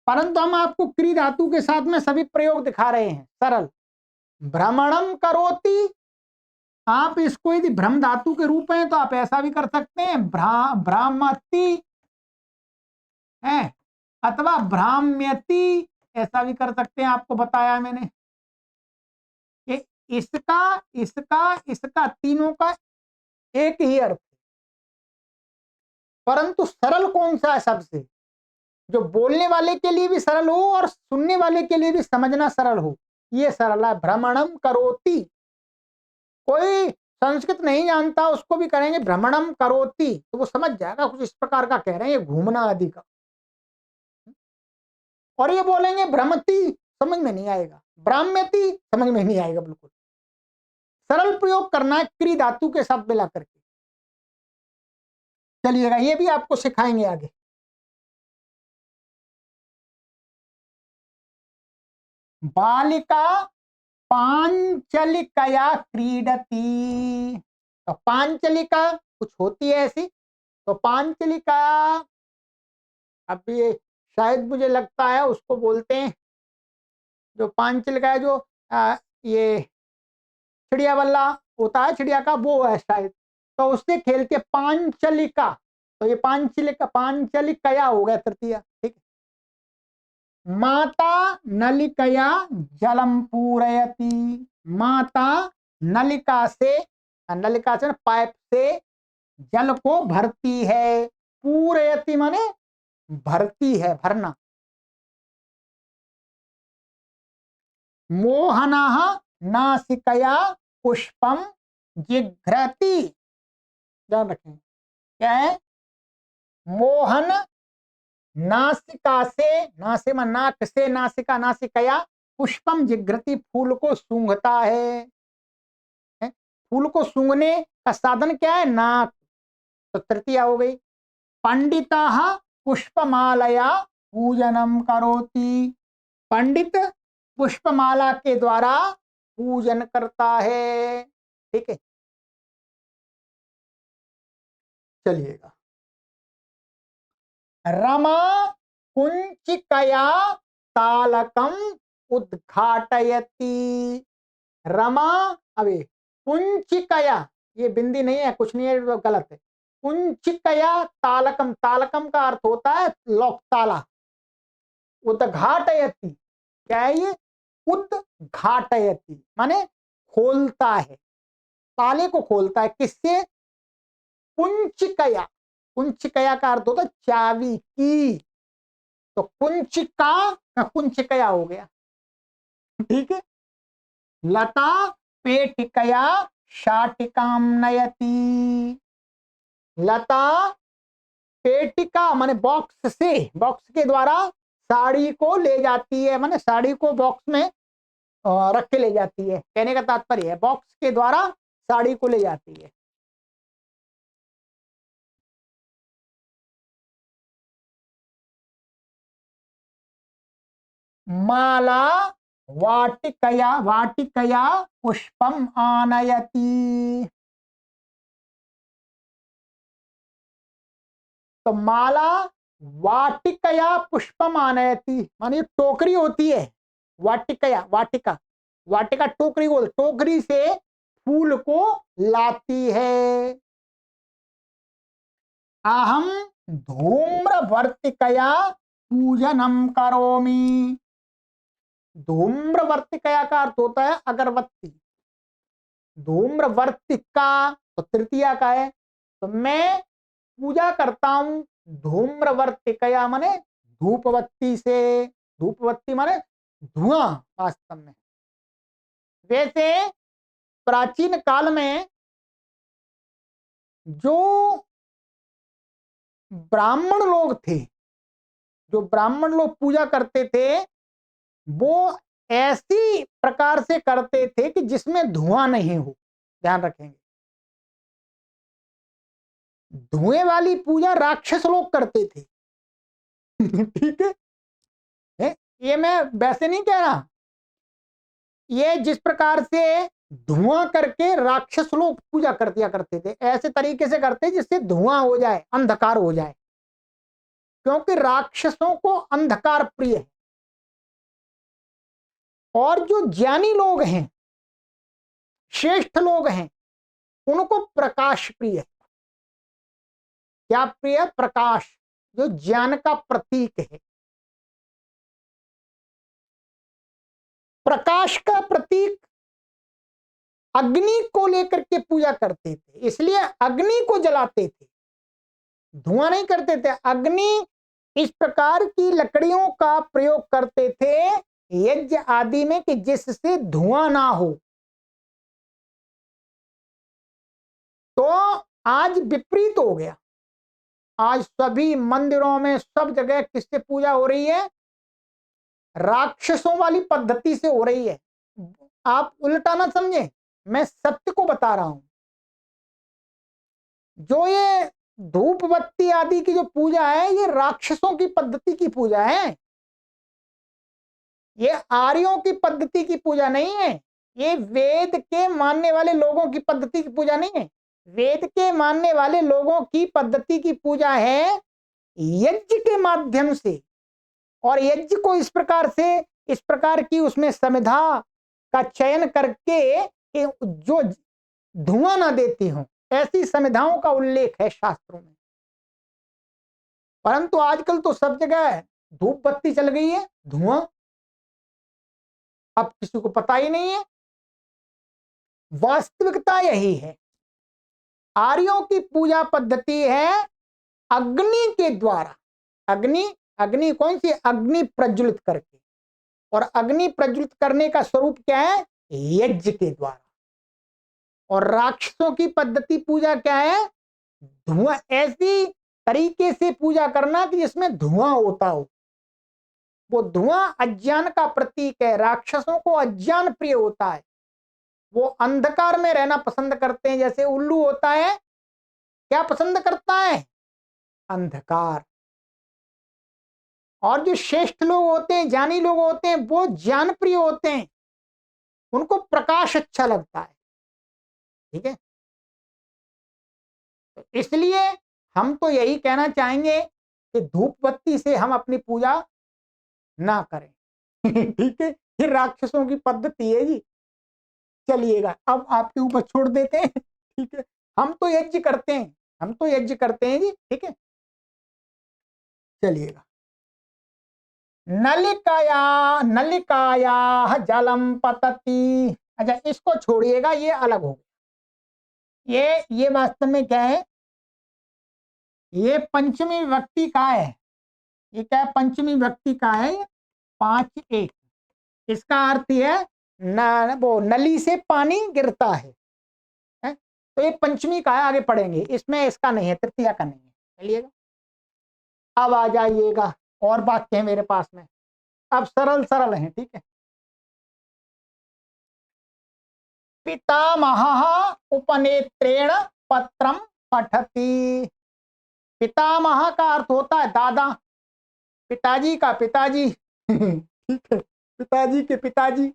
परंतु हम आपको क्री धातु के साथ में सभी प्रयोग दिखा रहे हैं सरल। भ्रमणम करोति आप इसको यदि भ्रम धातु के रूप में तो आप ऐसा भी कर सकते हैं, भ्रामति है, अथवा भ्राम्यति, ऐसा भी कर सकते हैं। आपको बताया मैंने कि इसका इसका इसका तीनों का एक ही अर्थ, परंतु सरल कौन सा है सबसे, जो बोलने वाले के लिए भी सरल हो और सुनने वाले के लिए भी समझना सरल हो, ये सरल है। भ्रमणम करोति, कोई संस्कृत नहीं जानता उसको भी करेंगे भ्रमणम करोति तो वो समझ जाएगा कुछ इस प्रकार का कह रहे हैं, ये घूमना आदि का। और ये बोलेंगे भ्रमति, समझ में नहीं आएगा, भ्राम्यति समझ में नहीं आएगा। बिल्कुल सरल प्रयोग करना है क्री धातु के शब्द मिला करके। चलिएगा, ये भी आपको सिखाएंगे आगे। बालिका पांचलिकया क्रीडती, तो पांचलिका कुछ होती है ऐसी, तो पांचलिका अब ये शायद मुझे लगता है उसको बोलते हैं, जो पांचलिका है जो ये चिड़िया बल्ला होता है चिड़िया का, वो है शायद, तो उससे खेलते पांचलिका, तो ये पांचलिका पांचलिकया हो गया तृतीया। ठीक है। माता नलिकया जलम पूरयति, माता नलिका से पाइप से जल को भरती है, पूरयति माने भरती है, भरना। मोहनः नासिकया पुष्पम जिघ्रति, ध्यान रखें क्या है, मोहन नासिका से, नासिमा नाक से, नासिका नासिकया, पुष्पम जिघ्रति फूल को सूंघता है। फूल को सूंघने का साधन क्या है, नाक, तो तृतीया हो गई। पंडितः पुष्पमालया पूजनम करोति, पंडित पुष्पमाला के द्वारा पूजन करता है। ठीक है, चलिएगा। रमा कुंचिकया तालकम उद्घाटयति, रमा, अबे कुंचिकया, ये बिंदी नहीं है, कुछ नहीं है, गलत है। कुंचिकया तालकम, तालकम का अर्थ होता है लॉक, ताला। उद्घाटयति क्या है ये, उद्घाटयति माने खोलता है, ताले को खोलता है, किससे, कुंचिकया, कुंचिकया का अर्थ होता है चाबी की, तो कुंचिका का कुंचिकया हो गया। ठीक है। लता पेटिकया शाटिकाम नयति, लता पेटिका माने बॉक्स से, बॉक्स के द्वारा साड़ी को ले जाती है, माने साड़ी को बॉक्स में रख के ले जाती है, कहने का तात्पर्य है बॉक्स के द्वारा साड़ी को ले जाती है। माला वाटिकया, वाटिकया पुष्पम आनयति, तो माला वाटिकया पुष्पम आनयति माने टोकरी होती है, वाटिकया, वाटिका, वाटिका टोकरी बोल, टोकरी से फूल को लाती है। अहम धूम्रवर्तिकया पूजनम करोमि, धूम्रवर्तिकया का अर्थ होता है अगरबत्ती, धूम्रवर्तिका तो तृतीया का है, तो मैं पूजा करता हूं धूम्रवर्तिकया माने धूपबत्ती से, धूपबत्ती माने धुआं वास्तव में। वैसे प्राचीन काल में जो ब्राह्मण लोग थे, जो ब्राह्मण लोग पूजा करते थे, वो ऐसी प्रकार से करते थे कि जिसमें धुआं नहीं हो, ध्यान रखेंगे। धुएं वाली पूजा राक्षस लोग करते थे। ठीक है, ये मैं वैसे नहीं कह रहा, ये जिस प्रकार से धुआं करके राक्षस लोग पूजा कर दिया करते थे, ऐसे तरीके से करते जिससे धुआं हो जाए, अंधकार हो जाए, क्योंकि राक्षसों को अंधकार प्रिय है। और जो ज्ञानी लोग हैं, श्रेष्ठ लोग हैं, उनको प्रकाश प्रिय। क्या प्रिय? प्रकाश, जो ज्ञान का प्रतीक है। प्रकाश का प्रतीक अग्नि को लेकर के पूजा करते थे, इसलिए अग्नि को जलाते थे, धुआं नहीं करते थे। अग्नि इस प्रकार की लकड़ियों का प्रयोग करते थे यज्ञ आदि में कि जिससे धुआं ना हो। तो आज विपरीत हो गया। आज सभी मंदिरों में सब जगह किससे पूजा हो रही है? राक्षसों वाली पद्धति से हो रही है। आप उल्टा ना समझे, मैं सत्य को बता रहा हूं। जो ये धूप बत्ती आदि की जो पूजा है, ये राक्षसों की पद्धति की पूजा है। ये आर्यों की पद्धति की पूजा नहीं है। ये वेद के मानने वाले लोगों की पद्धति की पूजा नहीं है। वेद के मानने वाले लोगों की पद्धति की पूजा है यज्ञ के माध्यम से। और यज्ञ को इस प्रकार से, इस प्रकार की उसमें समिधा का चयन करके कि जो धुआं ना देती हो, ऐसी समिधाओं का उल्लेख है शास्त्रों में। परंतु आजकल तो सब जगह धूप बत्ती चल गई है, धुआं अब किसी को पता ही नहीं है। वास्तविकता यही है, आर्यों की पूजा पद्धति है अग्नि के द्वारा। अग्नि, अग्नि कौन सी? अग्नि प्रज्वलित करके। और अग्नि प्रज्वलित करने का स्वरूप क्या है? यज्ञ के द्वारा। और राक्षसों की पद्धति पूजा क्या है? धुआं, ऐसी तरीके से पूजा करना कि जिसमें धुआं होता हो। वो धुआं अज्ञान का प्रतीक है। राक्षसों को अज्ञान प्रिय होता है, वो अंधकार में रहना पसंद करते हैं। जैसे उल्लू होता है, क्या पसंद करता है? अंधकार। और जो श्रेष्ठ लोग होते हैं, ज्ञानी लोग होते हैं, वो ज्ञान प्रिय होते हैं, उनको प्रकाश अच्छा लगता है। ठीक है, तो इसलिए हम तो यही कहना चाहेंगे कि धूप बत्ती से हम अपनी पूजा ना करें। ठीक है, ये राक्षसों की पद्धति है जी। चलिएगा, अब आपके ऊपर छोड़ देते हैं। ठीक है, हम तो यज्ञ करते हैं, हम तो यज्ञ करते हैं जी। ठीक है, चलिएगा। नलिकाया, नलिकाया जलम पतति। अच्छा, इसको छोड़िएगा, ये अलग हो गया। ये वास्तव में क्या है? ये पंचमी विभक्ति का है। ये क्या है? पंचमी विभक्ति का है। 5-1। इसका अर्थ है न, वो नली से पानी गिरता है? तो ये पंचमी का है, आगे पढ़ेंगे। इसमें इसका नहीं है, तृतीया का नहीं है। चलिएगा, अब आ जाइएगा। और वाक्य है मेरे पास में, अब सरल सरल है। ठीक है, पितामहः उपनेत्रेण पत्रम पठति। पितामह का अर्थ होता है दादा, पिताजी का पिताजी। ठीक है, पिताजी के पिताजी।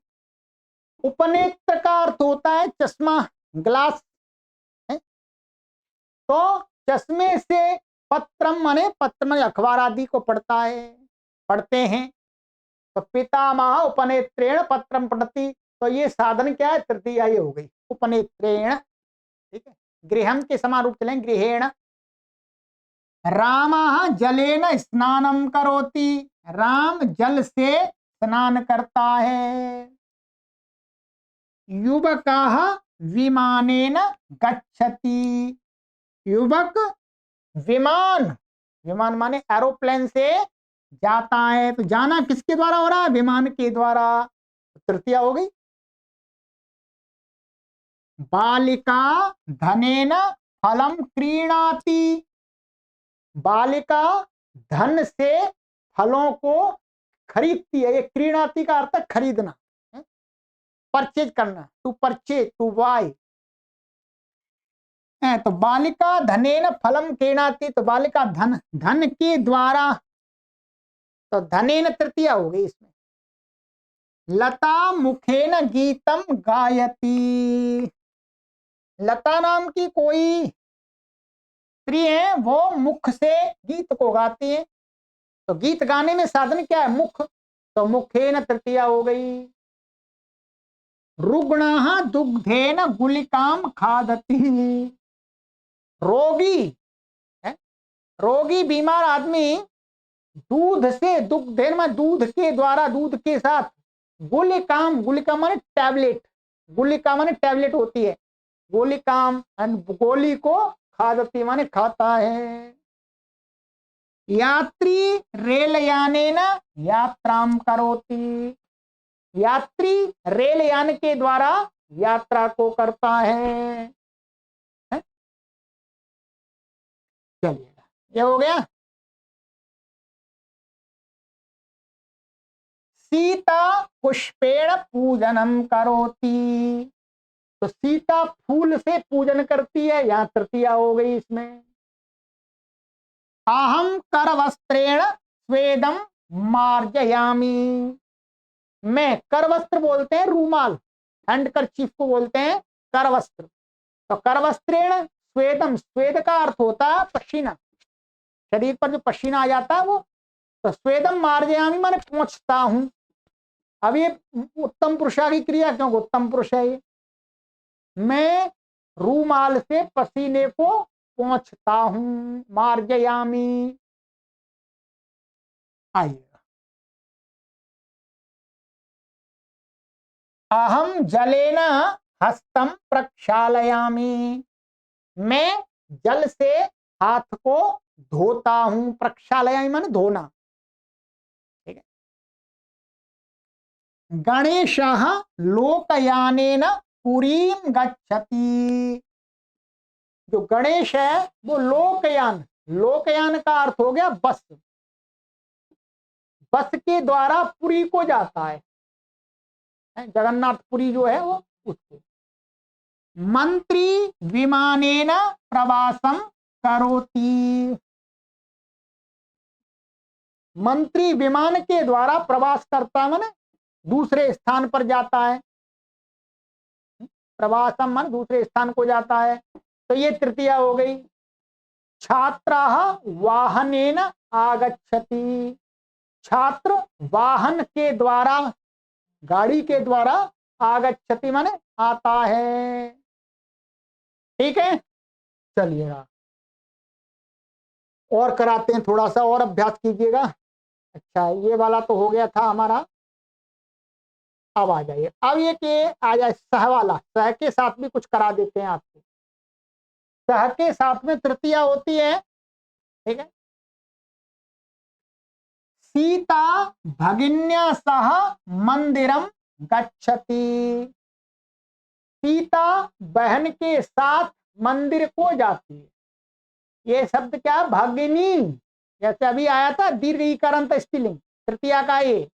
उपनेत्र का अर्थ होता है चश्मा, ग्लास है? तो चश्मे से पत्रम माने, पत्र माने अखबार आदि को पढ़ता है, पढ़ते हैं। तो पितामह उपनेत्रेण पत्रम पठति। तो ये साधन क्या है? तृतीया ये हो गई, उपनेत्रेण। ठीक है, गृहम के समान रूप चलें, गृहेण। रामः जलेन स्नानम करोति। राम जल से स्नान करता है। युवकः विमानेन गच्छति। युवक विमान, विमान माने एरोप्लेन से जाता है। तो जाना किसके द्वारा हो रहा है? विमान के द्वारा। तृतीया हो गई। बालिका धनेन फलम क्रीणाति। बालिका धन से फलों को खरीदती है। ये क्रीणाति का अर्थ है खरीदना, परचेज करना, टू परचेज, टू बाय। तो बालिका धनेन फलम क्रीणाति। तो बालिका धन, धन के द्वारा। तो धनेन तृतीया हो गई इसमें। लता मुखेन गीतम गायती। लता नाम की कोई स्त्री है, वो मुख से गीत को गाती है। तो गीत गाने में साधन क्या है? मुख। तो मुखेन तृतीया हो गई। रुग्णः दुग्धेन गुलिकाम खादति। रोगी है, रोगी बीमार आदमी दूध से, दुग्धेन में दूध के द्वारा, दूध के साथ, गुलिकाम, गुलिका माने टैबलेट, गुलिका माने टैबलेट होती है, गुलिकाम गोली को खादति माने खाता है। यात्री रेलयानेन यात्राम करोति, यात्री रेलयान के द्वारा यात्रा को करता है। चलिएगा, ये हो गया। सीता पुष्पेण पूजनम करोति, तो सीता फूल से पूजन करती है, यहां तृतीया हो गई इसमें। अहम कर वस्त्रेण स्वेदम मार्जयामी, मैं, कर वस्त्र बोलते हैं रूमाल, हैंड करचीफ को बोलते हैं कर वस्त्र। तो कर वस्त्रेण स्वेदम, स्वेद का अर्थ होता है पसीना, शरीर पर जो पसीना आ जाता है वो। तो स्वेदम मार्जयामी माने पोंछता हूं। अब ये उत्तम पुरुषा की क्रिया, क्योंकि उत्तम पुरुष है ये। मैं रूमाल से पसीने को पोंछता हूं, मार्जयामी। आइए, अहम जलेन हस्तम प्रक्षालयामी, मैं जल से हाथ को धोता हूं, प्रक्षालयामी माने धोना। ठीक है। गणेशः लोकयानेन पुरीम गच्छति, जो गणेश है वो लोकयान, लोकयान का अर्थ हो गया बस, बस के द्वारा पुरी को जाता है, जगन्नाथपुरी जो है वो उसको। मंत्री विमानेन प्रवासम करोति, मंत्री विमान के द्वारा प्रवास करता है, माने दूसरे स्थान पर जाता है, प्रवासम माने दूसरे स्थान को जाता है। तो ये तृतीया हो गई। छात्रः वाहनेन आगच्छति, छात्र वाहन के द्वारा, गाड़ी के द्वारा, आगच्छति माने आता है। ठीक है, चलिएगा और कराते हैं, थोड़ा सा और अभ्यास कीजिएगा। अच्छा, ये वाला तो हो गया था हमारा। अब आ जाइए, अब ये कि आ जाए सह वाला, सह के साथ भी कुछ करा देते हैं आपको। सह के साथ में तृतीया होती है। ठीक है। सीता भगिन्या सह मंदिरम गच्छति, सीता बहन के साथ मंदिर को जाती है। ये शब्द क्या, भागिनी, जैसे अभी आया था दीर्घीकरण स्त्रीलिंग, तृतीया का ये।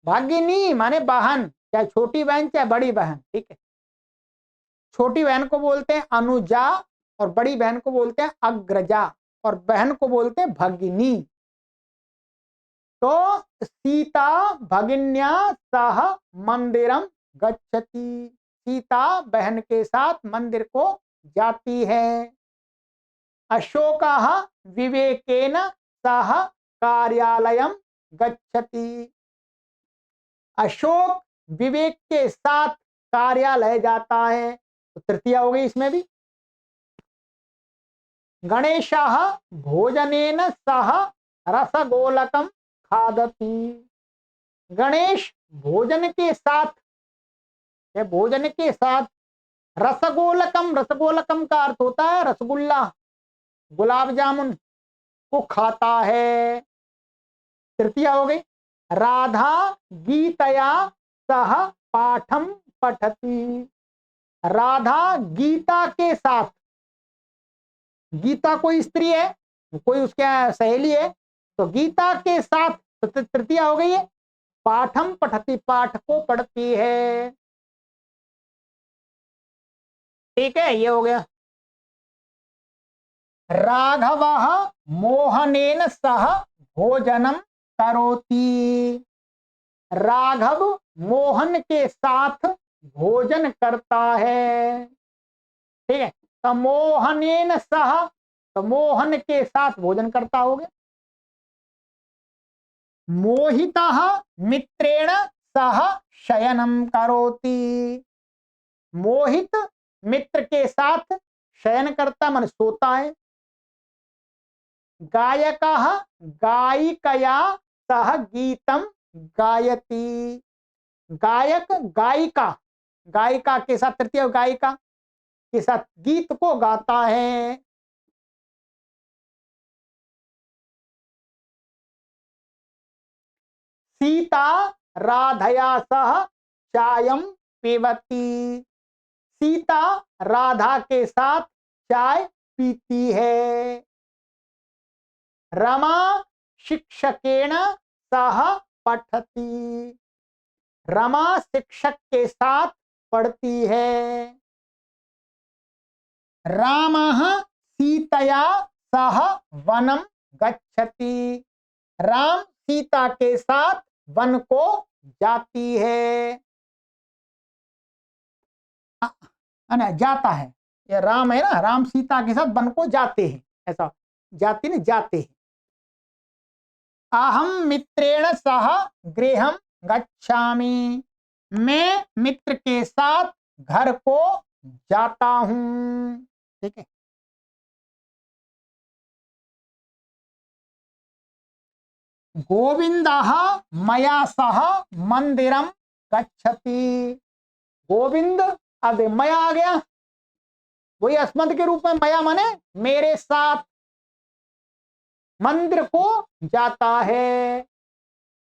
भागिनी माने बहन, चाहे छोटी बहन चाहे बड़ी बहन। ठीक है। छोटी बहन को बोलते हैं अनुजा, और बड़ी बहन को बोलते हैं अग्रजा, और बहन को बोलते हैं भगिनी। तो सीता भगिन्या सह मंदिरम गच्छति, सीता बहन के साथ मंदिर को जाती है। अशोकः विवेकेन सह कार्यालयम गच्छति, अशोक विवेक के साथ कार्यालय जाता है। तो तृतीया हो गई इसमें भी। गणेशः भोजनेन सह रसगोलकम खादति, गणेश भोजन के साथ, या भोजन के साथ रसगोलकम, रसगोलकम का अर्थ होता है रसगुल्ला, गुलाब जामुन को खाता है। तृतीया हो गई। राधा गीतया सह पाठम पठति, राधा गीता के साथ, गीता कोई स्त्री है, कोई उसके सहेली है, तो गीता के साथ, तो तृतीया हो गई है। पाठम पठति, पाठ को पढ़ती है। ठीक है, ये हो गया। राघवः मोहनेन सह भोजनम करोति, राघव मोहन के साथ भोजन करता है। ठीक है। तो मोहनेन सह, तो मोहन के साथ भोजन करता होगा। मोहितः मित्रेण सह शयनम करोति, मोहित मित्र के साथ शयन करता मन सोता है। गायकः गायिकया सह गीतम गायति। गायक गायिका, गायिका के साथ, तृतीय गायिका के साथ गीत को गाता है। सीता राधया सह चायम पीबती। सीता राधा के साथ चाय पीती है। रमा शिक्षकेन सह पठती। रमा शिक्षक के साथ पढ़ती है। रामः सीतया सह वनम गच्छति। राम सीता के साथ वन को जाती है, जाता है। ये राम है ना, राम सीता के साथ वन को जाते हैं, ऐसा जाती नहीं, जाते हैं। अहम मित्रेण सह गृहम गच्छामि। मैं मित्र के साथ घर को जाता हूं। ठीक है। गोविंदः मया सह मंदिरम गच्छति। गोविंद, अब मया आ गया, वही अस्मद के रूप में मया माने मेरे साथ मंदिर को जाता है।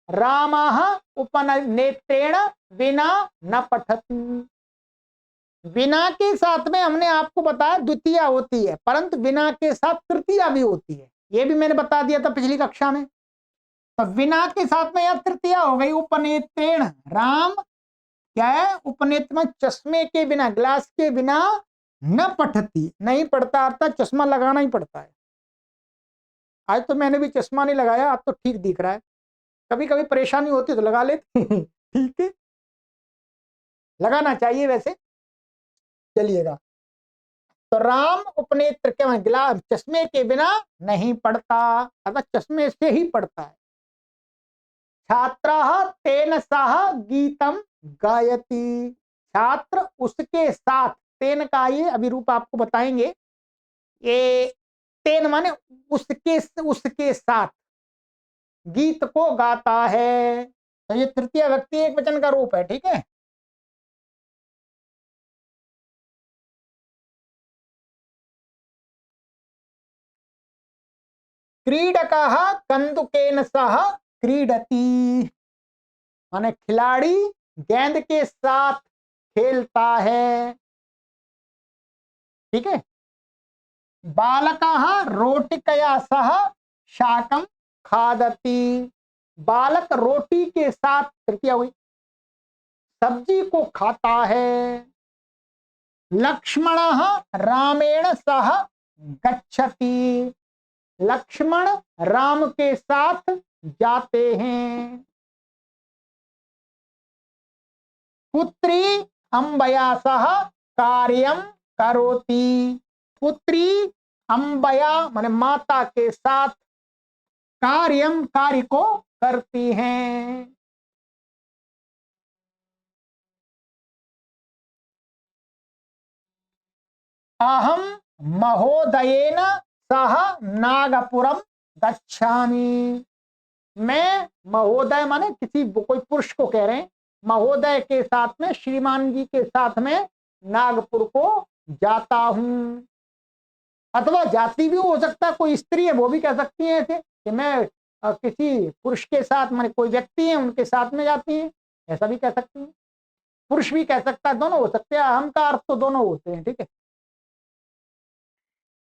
रामः उपनेत्रेण विना न पठति। विना के साथ में हमने आपको बताया द्वितीया होती है, परंतु विना के साथ तृतीया भी होती है, ये भी मैंने बता दिया था पिछली कक्षा में। तो विना के साथ में यह तृतीया हो गई। उपनेत्रेण, राम क्या है, उपनेत्र में चश्मे के बिना, ग्लास के बिना न पठती, नहीं पढ़ता, अर्थात चश्मा लगाना ही पड़ता है। आज तो मैंने भी चश्मा नहीं लगाया, आज तो ठीक दिख रहा है। कभी कभी परेशानी होती है तो लगा लेते ठीक है, लगाना चाहिए वैसे। चलिएगा, तो राम उपनेत्र के ग्लास, चश्मे के बिना नहीं पढ़ता, अर्थात चश्मे से ही पढ़ता है। छात्रः तेन सह गीतम गायति। छात्र उसके साथ, तेन का ये अभिरूप आपको बताएंगे। ये तेन माने उसके साथ गीत को गाता है। तो ये तृतीय व्यक्ति एक वचन का रूप है। ठीक है। क्रीडकः कंदुकेन सह क्रीडति, माने खिलाड़ी गेंद के साथ खेलता है। ठीक है। बालकः रोटिकया सह शाकम खादति। बालक रोटी के साथ, तृतीया हुई, सब्जी को खाता है। लक्ष्मणः रामेण सह गच्छति। लक्ष्मण राम के साथ जाते हैं। पुत्री अंबया सह कार्यम करोति। पुत्री अंबया माने माता के साथ कार्यम, कार्य को करती हैं। अहम महोदयेन सह नागपुरम गच्छामि। मैं महोदय माने किसी कोई पुरुष को कह रहे हैं, महोदय के साथ में, श्रीमान जी के साथ में नागपुर को जाता हूं। अथवा जाति भी हो सकता है, कोई स्त्री है वो भी कह सकती है ऐसे कि मैं किसी पुरुष के साथ, माने कोई व्यक्ति है उनके साथ में जाती है, ऐसा भी कह सकती है। पुरुष भी कह सकता है, दोनों हो सकते हैं। अहम का अर्थ तो दोनों होते हैं। ठीक है।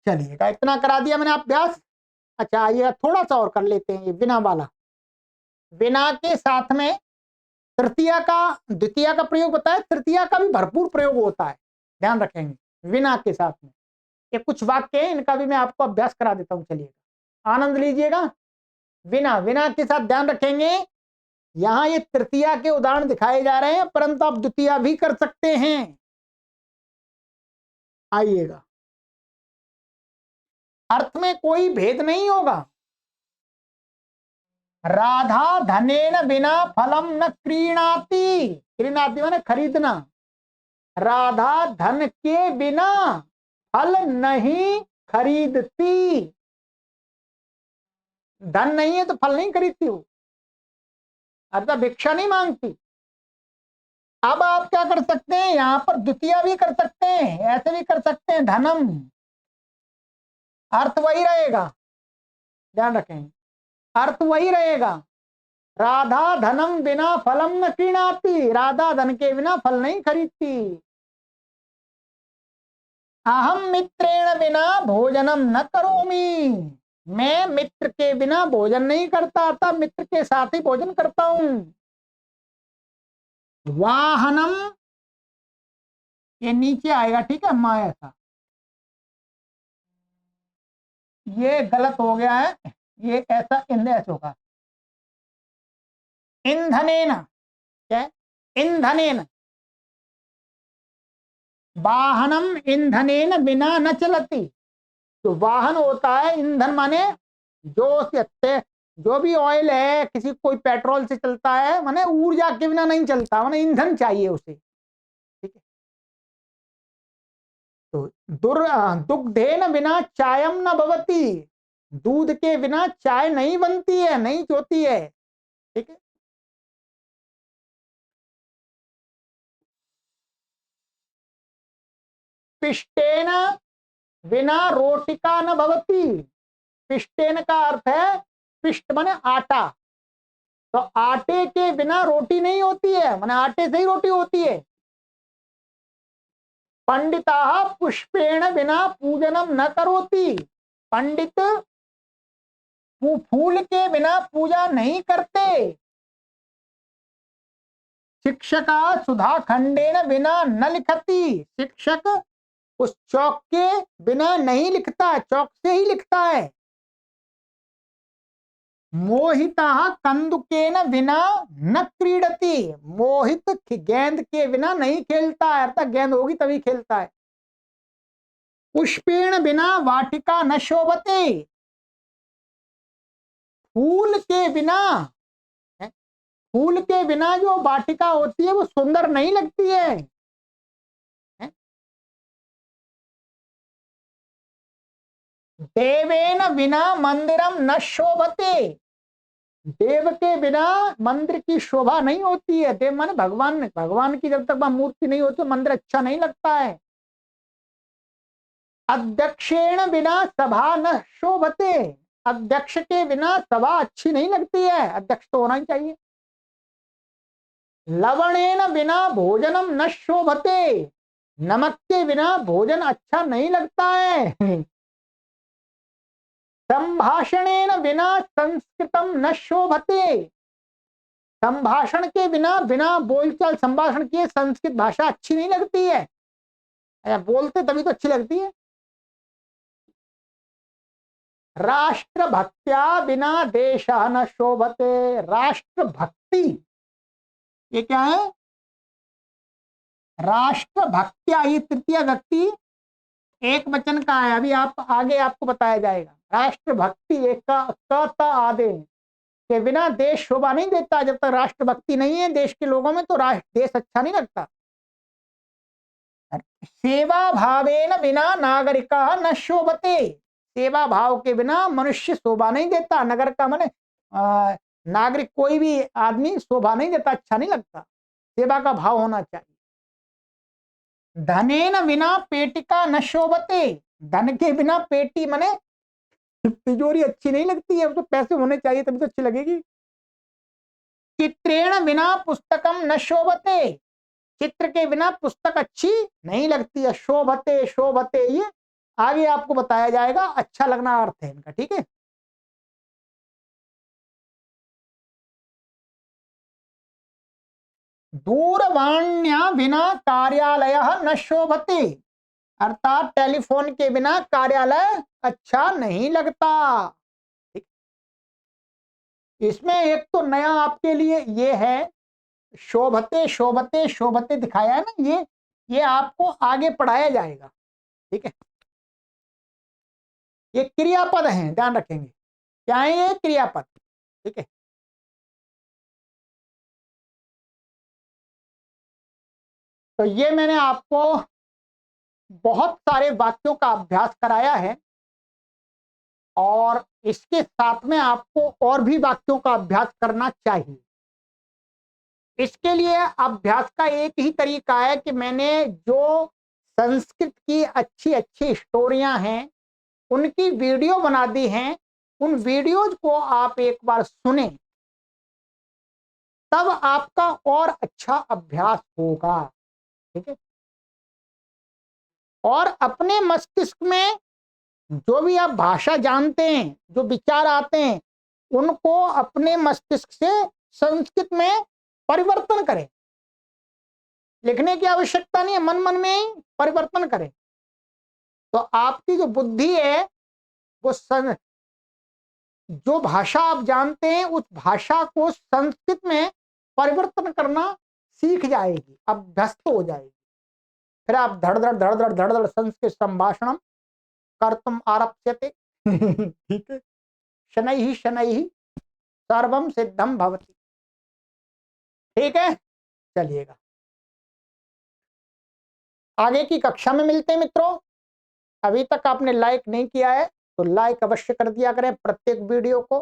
चलिएगा, इतना करा दिया मैंने अभ्यास। अच्छा, आइए थोड़ा सा और कर लेते हैं। ये बिना वाला, बिना के साथ में तृतीया का, द्वितीया का प्रयोग बताया, तृतीया का भी भरपूर प्रयोग होता है, ध्यान रखेंगे। बिना के साथ में ये कुछ वाक्य हैं, इनका भी मैं आपको अभ्यास करा देता हूं। चलिएगा, आनंद लीजिएगा। बिना, बिना के साथ ध्यान रखेंगे, यहां ये तृतीया के उदाहरण दिखाए जा रहे हैं, परंतु आप द्वितीया भी कर सकते हैं। आइएगा, अर्थ में कोई भेद नहीं होगा। राधा धनेन बिना फलम न क्रीणाति। क्रीणाति माने खरीदना। राधा धन के बिना फल नहीं खरीदती। धन नहीं है तो फल नहीं खरीदती वो, अर्थात भिक्षा नहीं मांगती। अब आप क्या कर सकते हैं, यहां पर द्वितीय भी कर सकते हैं, ऐसे भी कर सकते हैं, धनम, अर्थ वही रहेगा, ध्यान रखें, अर्थ वही रहेगा। राधा धनम बिना फलम न क्रीणाति, राधा धन के बिना फल नहीं खरीदती। अहम मित्रेण बिना भोजनम न करोमि, मैं मित्र के बिना भोजन नहीं करता, अर्थात मित्र के साथ ही भोजन करता हूं। वाहनम, ये नीचे आएगा, ठीक है, माया का, ये गलत हो गया है, ये ऐसा इंदेश होगा। ईंधनेन, क्या, ईंधनेन, वाहनम ईंधनेन बिना न चलती। तो वाहन होता है, ईंधन माने जो भी ऑयल है, किसी कोई पेट्रोल से चलता है, माने ऊर्जा के बिना नहीं चलता, माने ईंधन चाहिए उसे, ठीक है। तो दुग्धेन बिना चायम न भवती, दूध के बिना चाय नहीं बनती है, नहीं होती है, ठीक है। पिष्टेन बिना रोटिका न भवती, पिष्टेन का अर्थ है, पिष्ट माने आटा, तो आटे के बिना रोटी नहीं होती है, माने आटे से ही रोटी होती है। पंडिता पुष्पेण बिना पूजनम न करोति, पंडित फूल के बिना पूजा नहीं करते। शिक्षका सुधा खंडेन बिना न लिखती, शिक्षक उस चौक के बिना नहीं लिखता, चौक से ही लिखता है। मोहिता कंदुकेन बिना न क्रीडति, मोहित गेंद के बिना नहीं खेलता है, अर्थात गेंद होगी तभी खेलता है। पुष्पेण बिना वाटिका न शोभते, फूल के बिना, फूल के बिना जो वाटिका होती है वो सुंदर नहीं लगती है। देवेन बिना मंदिरम न शोभते, देव के बिना मंदिर की शोभा नहीं होती है। देव माने भगवान, भगवान की जब तक वह मूर्ति नहीं होती मंदिर अच्छा नहीं लगता है। अध्यक्षेण बिना सभा न शोभते, अध्यक्ष के बिना सभा अच्छी नहीं लगती है, अध्यक्ष तो होना ही चाहिए। लवणेन बिना भोजनम न शोभते, नमक के बिना भोजन अच्छा नहीं लगता है। संभाषणेन बिना संस्कृतम न शोभते, संभाषण के बिना, बिना बोलचाल संभाषण किए संस्कृत भाषा अच्छी नहीं लगती है, बोलते तभी तो अच्छी लगती है। राष्ट्र भक्त्या बिना देश न शोभते, राष्ट्र भक्ति, ये क्या है, राष्ट्र भक्त्या, ये तृतीय व्यक्ति एक वचन का है, अभी आप आगे आपको बताया जाएगा। राष्ट्र भक्ति एक का आदे के बिना देश शोभा नहीं देता, जब तक राष्ट्रभक्ति नहीं है देश के लोगों में तो राष्ट्र देश अच्छा नहीं लगता। सेवा भावेन बिना नागरिका न शोभते, सेवा भाव के बिना मनुष्य शोभा नहीं देता, नगर का माने नागरिक कोई भी आदमी शोभा नहीं देता, अच्छा नहीं लगता, सेवा का भाव होना चाहिए। धनेन बिना पेटिका न शोभते, धन के बिना पेटी माने तिजोरी अच्छी नहीं लगती है, तो पैसे होने चाहिए तभी तो अच्छी लगेगी। चित्रेण बिना पुस्तकम न शोभते, चित्र के बिना पुस्तक अच्छी नहीं लगती है। शोभते शोभते ये आगे आपको बताया जाएगा, अच्छा लगना अर्थ है इनका, ठीक है। दूरवाण्या बिना कार्यालय न शोभते, अर्थात टेलीफोन के बिना कार्यालय अच्छा नहीं लगता। इसमें एक तो नया आपके लिए ये है, शोभते शोभते शोभते दिखाया है ना, ये आपको आगे पढ़ाया जाएगा, ठीक है। ये क्रियापद हैं, ध्यान रखेंगे, क्या है ये, क्रियापद, ठीक है। तो ये मैंने आपको बहुत सारे वाक्यों का अभ्यास कराया है और इसके साथ में आपको और भी वाक्यों का अभ्यास करना चाहिए। इसके लिए अभ्यास का एक ही तरीका है कि मैंने जो संस्कृत की अच्छी अच्छी स्टोरियां हैं उनकी वीडियो बना दी हैं, उन वीडियोज को आप एक बार सुने, तब आपका और अच्छा अभ्यास होगा। ठीक है। और अपने मस्तिष्क में जो भी आप भाषा जानते हैं, जो विचार आते हैं, उनको अपने मस्तिष्क से संस्कृत में परिवर्तन करें। लिखने की आवश्यकता नहीं है, मन मन में ही परिवर्तन करें। तो आपकी जो बुद्धि है वो जो भाषा आप जानते हैं उस भाषा को संस्कृत में परिवर्तन करना सीख जाएगी, अभ्यस्त हो जाएगी। फिर आप धड़ धड़ संस्कृत संभाषण कर्तुम आरप्स्यते। ठीक है। शनैः शनैः सर्वम सिद्धम भवति। ठीक है, चलिएगा आगे की कक्षा में मिलते हैं मित्रों। अभी तक आपने लाइक नहीं किया है तो लाइक अवश्य कर दिया करें। प्रत्येक वीडियो को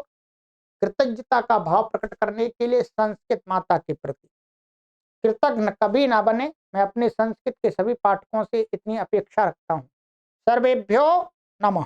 कृतज्ञता का भाव प्रकट करने के लिए संस्कृत माता के प्रति कृतज्ञ कभी ना बने, मैं अपने संस्कृत के सभी पाठकों से इतनी अपेक्षा रखता हूं। सर्वेभ्यो नमः।